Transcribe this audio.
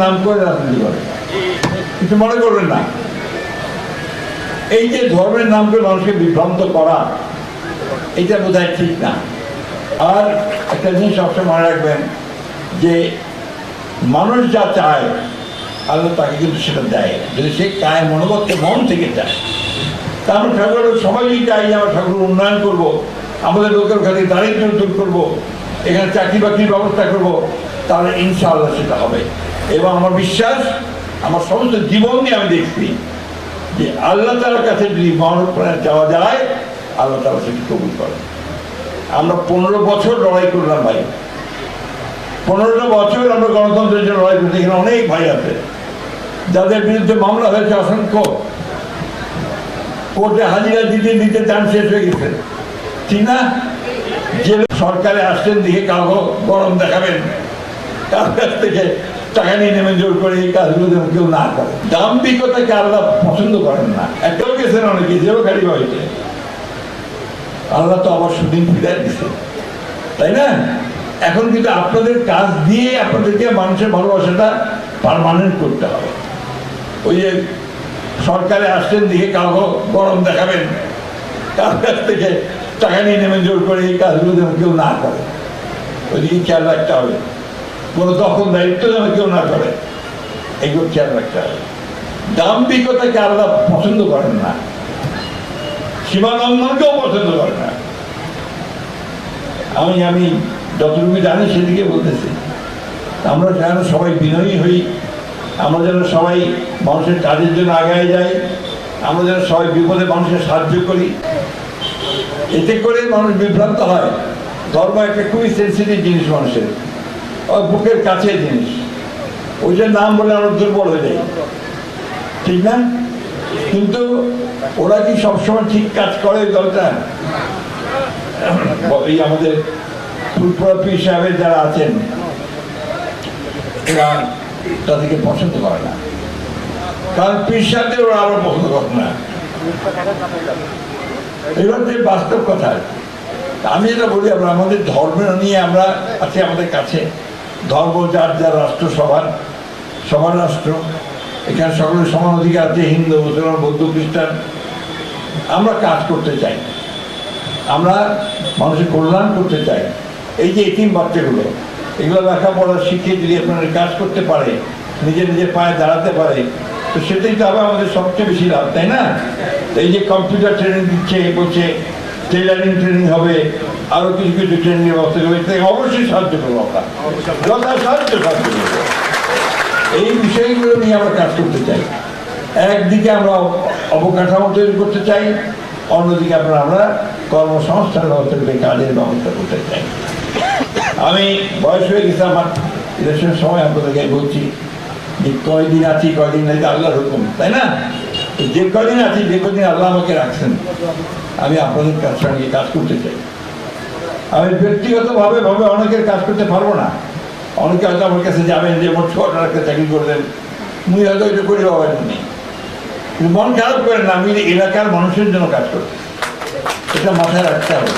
নাম করে রাজনীতি করে, কিছু মনে করবেন না। এই যে ধর্মের নাম করে মানুষকে বিভ্রান্ত করা, এটা বোধহয় ঠিক না। আর একটা জিনিস সবসময় মনে রাখবেন যে মানুষ যা চায় আল্লাহ তাকে কিন্তু সেটা দেয়, যদি সে কায় মনোবতকে মন থেকে চায়। তা আমরা ঠাকুর সবাই চাই যে আমরা ঠাকুর উন্নয়ন করব, আমাদের লোকের কাছে দারিদ্র দূর করবো, এখানে চাকরি বাকরির ব্যবস্থা করবো, তাহলে ইনশাআল্লাহ সেটা হবে। এবং আমার বিশ্বাস, আমার সমস্ত জীবন দিয়ে আমি দেখছি যে আল্লাহ তাআলার কাছে যদি মনোপ্রাণে যাওয়া যায়, আল্লাহ তাআলা সেটি কবুল করেন। আমরা 15 বছর লড়াই করলাম ভাই, 15টা বছর আমরা গণতন্ত্রের জন্য লড়াই করছি। এখানে অনেক ভাই আছে যাদের বিরুদ্ধে মামলা হয়েছে অসংখ্য, কোর্টে হাজিরা দিতে দিতে দান শেষ হয়ে গেছে, ঠিক না? যে সরকারে আসছেন দিকে কাউকে গরম দেখাবেন, কার কাছ থেকে টাকা নিয়ে নেবেন জোর করে, এই কাজগুলো যেন কেউ না করে। দাম্ভিকতাকে আল্লাহ পছন্দ করেন না। একটাও গেছেন অনেকে, যেও গাড়ি হয়েছে, আল্লাহ তো আবার সুদিন ফিরাই দিচ্ছে, তাই না? এখন কিন্তু আপনাদের কাজ দিয়ে আপনাদেরকে মানুষের ভালোবাসাটা পার্মানেন্ট করতে হবে। ওই যে সরকারে আসছেন দিকে কাউকে গরম দেখাবেন, কার কাছ থেকে টাকা নিয়ে নেবেন জোর করে, এই কাজগুলো যেন কেউ না করে, ওইদিকে খেয়াল রাখতে হবে। কোনো দখলদারিত্ব যেন কেউ না করে, এগুলো খেয়াল রাখতে হবে। দাম্ভিকতাকে আলাদা পছন্দ করেন না, সীমালঙ্ঘনকেও পছন্দ করেন না। আমি যতটুকু জানি সেদিকে বলতেছি, আমরা যেন সবাই বিনয়ী হই, আমরা যেন সবাই মানুষের কাজের জন্য আগায় যাই, আমরা যেন সবাই বিপদে মানুষের সাহায্য করি। এতে করে মানুষ বিভ্রান্ত হয়। ধর্ম একটা খুবই সেন্সিটিভ জিনিস, মানুষের বুকের কাছে জিনিস, ওইটার নাম বলে আমরা দুর্বল হয়ে যাই, ঠিক না? কিন্তু ওরা কি সবসময় ঠিক কাজ করে? দলটা এই আমাদের পীর সাহেবের যারা আছেন, এরা তাদেরকে পছন্দ করে না, কারণ পীর সাহেবদের ওরা আরো পছন্দ করে না। এবার যে বাস্তব কথা, আমি যেটা বলি, আমরা আমাদের ধর্ম নিয়ে আমরা আছি, আমাদের কাছে ধর্ম যার যার রাষ্ট্র, সবার রাষ্ট্র, এখানে সকলের সমান অধিকার আছে, হিন্দু, মুসলমান, বৌদ্ধ, খ্রিস্টান। আমরা কাজ করতে চাই, আমরা মানুষের কল্যাণ করতে চাই। এই যে এতিম বাচ্চাগুলো, এগুলো লেখাপড়া শিখে যদি আপনারা কাজ করতে পারে, নিজের পায়ে দাঁড়াতে পারে, তো সেটাই তো আবার আমাদের সবচেয়ে বেশি লাভ, তাই না? এই যে কম্পিউটার ট্রেনিং দিচ্ছে, বলছে টেলারিং ট্রেনিং হবে, আরো কিছু কিছু ট্রেনিংয়ের ব্যবস্থা করবে, তাই অবশ্যই সাহায্য করবো আমরা, সাহায্য করবো। এই বিষয়গুলো নিয়ে আমরা কাজ করতে চাই। একদিকে আমরা অবকাঠামো তৈরি করতে চাই, অন্যদিকে আমরা কর্মসংস্থানের ব্যবস্থা করে কাজের ব্যবস্থা করতে চাই। আমি বয়স হয়ে গেছে আমার, ইলেকশনের সময় আপনাদেরকে বলছি যে কয়দিন আছি, কয়দিন নাই, আল্লাহর হুকুম, তাই না? যে কদিন আছি, যে কদিন আল্লাহ আমাকে রাখছেন, আমি আপনাদের সঙ্গে কাজ করতে চাই। আমি ব্যক্তিগতভাবে অনেকের কাজ করতে পারবো না। অনেকে হয়তো আমার কাছে যাবেন যে মোট 6 টাকা চাকরি করবেন, মুই হয়তো এটা করে পাবেন নেই, কিন্তু মন খারাপ করেন না, আমি এলাকার মানুষের জন্য কাজ করতে, এটা মাথায় রাখতে হবে।